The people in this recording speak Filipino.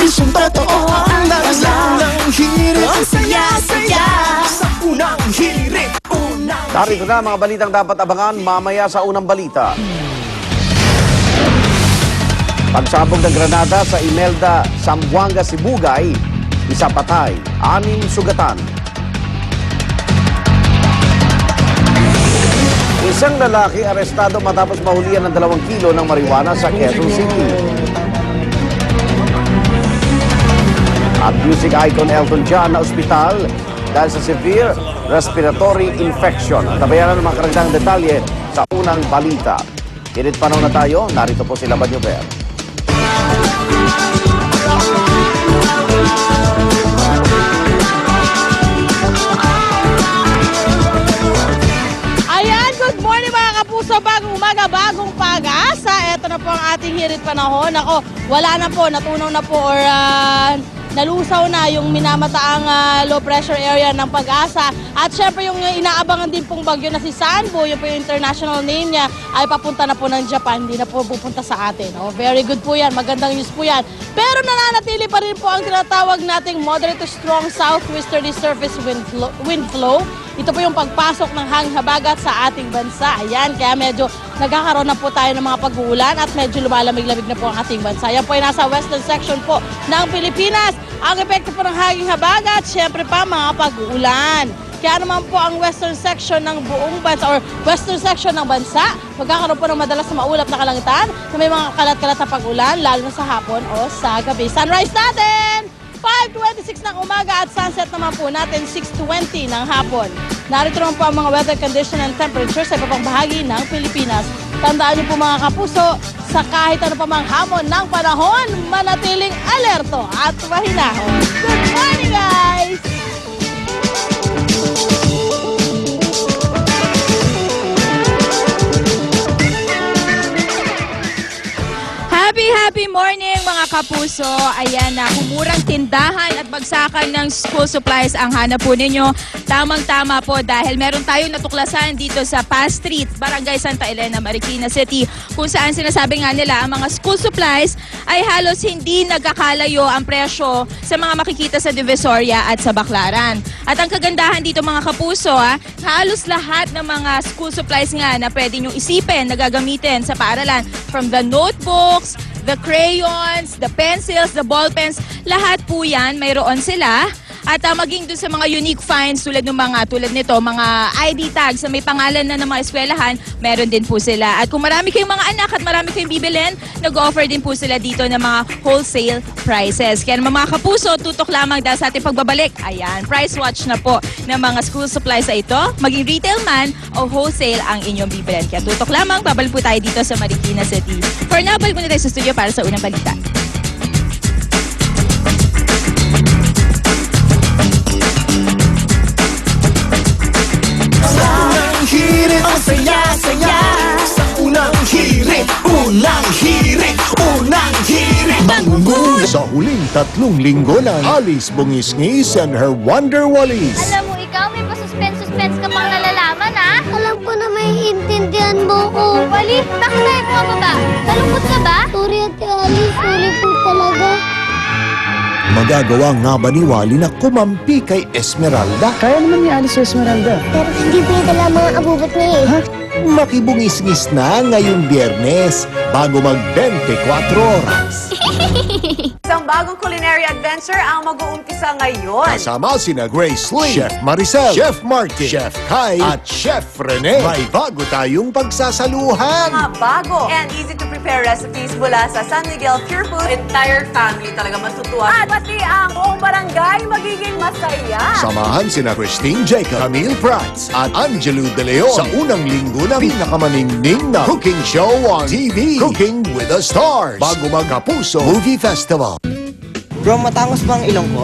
serbisyong totoo ang dalaslang ng hirit. Ang saya-saya sa unang hirit. Narito na mga balitang dapat abangan mamaya sa unang balita. Pagsabog ng granada sa Imelda, Zamboanga, Sibugay, isa patay, 6 sugatan. Isang lalaki arestado matapos mahulihan ng 2 kilo ng marijuana sa Quezon City. At music icon Elton John na ospital dahil sa severe respiratory infection. Tabayanan ng mga karagdagang detalye sa unang balita. Init panahon na tayo, narito po si Laban Yuber. Ayan, good morning mga kapuso. Bagong umaga, bagong pag-asa. Ito na po ang ating hirit panahon. Ako, wala na po, natunaw na po or nalusaw na yung minamataang low pressure area ng Pag-asa. At syempre yung inaabangan din pong bagyo na si Sanbo, yung po yung international name niya, ay papunta na po ng Japan, hindi na po pupunta sa atin. Oh, very good po yan, magandang news po yan. Pero nananatili pa rin po ang tinatawag nating moderate to strong southwesterly surface wind flow. Ito po yung pagpasok ng hangin habagat sa ating bansa. Ayan, kaya medyo nagkakaroon na po tayo ng mga pag-uulan at medyo lumalamig-lamig na po ang ating bansa. Yan po ay nasa western section po ng Pilipinas. Ang epekto po ng hangin habagat, syempre pa mga pag-uulan. Kaya naman po ang western section ng buong bansa or western section ng bansa, magkakaroon po ng madalas na maulap na kalangitan na may mga kalat-kalat na pag-ulan, lalo na sa hapon o sa gabi. Sunrise natin! 5:26 ng umaga at sunset naman po natin 6:20 ng hapon. Narito naman po ang mga weather condition and temperature sa iba pang bahagi ng Pilipinas. Tandaan niyo po mga kapuso, sa kahit ano pa mang hamon ng panahon, manatiling alerto at mahinahon. Good morning guys! Happy morning mga kapuso. Ayan na, humurang tindahan at bagsakan ng school supplies ang hanap po ninyo. Tamang-tama po dahil meron tayong natuklasan dito sa Paz Street, Barangay Santa Elena, Marikina City, kung saan sinasabi nga nila ang mga school supplies ay halos hindi nagkakalayo ang presyo sa mga makikita sa Divisoria at sa Baclaran. At ang kagandahan dito mga kapuso, halos lahat ng mga school supplies nga na pwede nyo isipin na gagamitin sa paaralan, from the notebooks, the crayons, the pencils, the ballpens, lahat po yan mayroon sila. At maging dun sa mga unique finds tulad nito, mga ID tags na may pangalan na ng mga eskwelahan, meron din po sila. At kung marami kayong mga anak at marami kayong bibilin, nag-offer din po sila dito ng mga wholesale prices. Kaya naman mga kapuso, tutok lamang dahil sa ating pagbabalik. Ayan, price watch na po ng mga school supplies na ito. Maging retail man o wholesale ang inyong bibilin. Kaya tutok lamang, babalik po tayo dito sa Marikina City. For now, balik muna tayo sa studio para sa unang balita. Ang saya-saya sa unang hirit. Unang hirit, unang hirit. Mangunguna Sa huling 3 linggo ng Alice Bungis-Ngis and her Wonder Wallis. Alam mo, ikaw may pa-suspense ka pang nalalaman, ha? Alam ko na may intindihan mo ko. Wali, bakit tayo bumababa? Nalungkot ka ba? Sorry, Ate Alice. Sorry po talaga. Magagawa nga ba ni Wally na kumampi kay Esmeralda? Kaya naman ni Alice Esmeralda. Pero hindi pinadala mga abubat niya eh. Makibungis-ngis na ngayong Biyernes bago mag 24 oras. Isang bagong culinary adventure ang mag-uumpisa ngayon. Kasama sina Grace Lee, Chef Maricel, Chef Martin, Chef Kai, at Chef Rene. May bago tayong pagsasaluhan. Mga bago and easy to prepare recipes mula sa San Miguel Pure Food. Entire family talaga matutuwa. At pati ang buong barangay magiging masaya. Samahan sina Christine Jacob, Camille Prats, at Angelo De Leon sa unang linggo ng pinakamaningning na cooking show on TV, Cooking with the Stars, bago magkapuso Movie Festival. Bro, matangos ba ang ilong ko?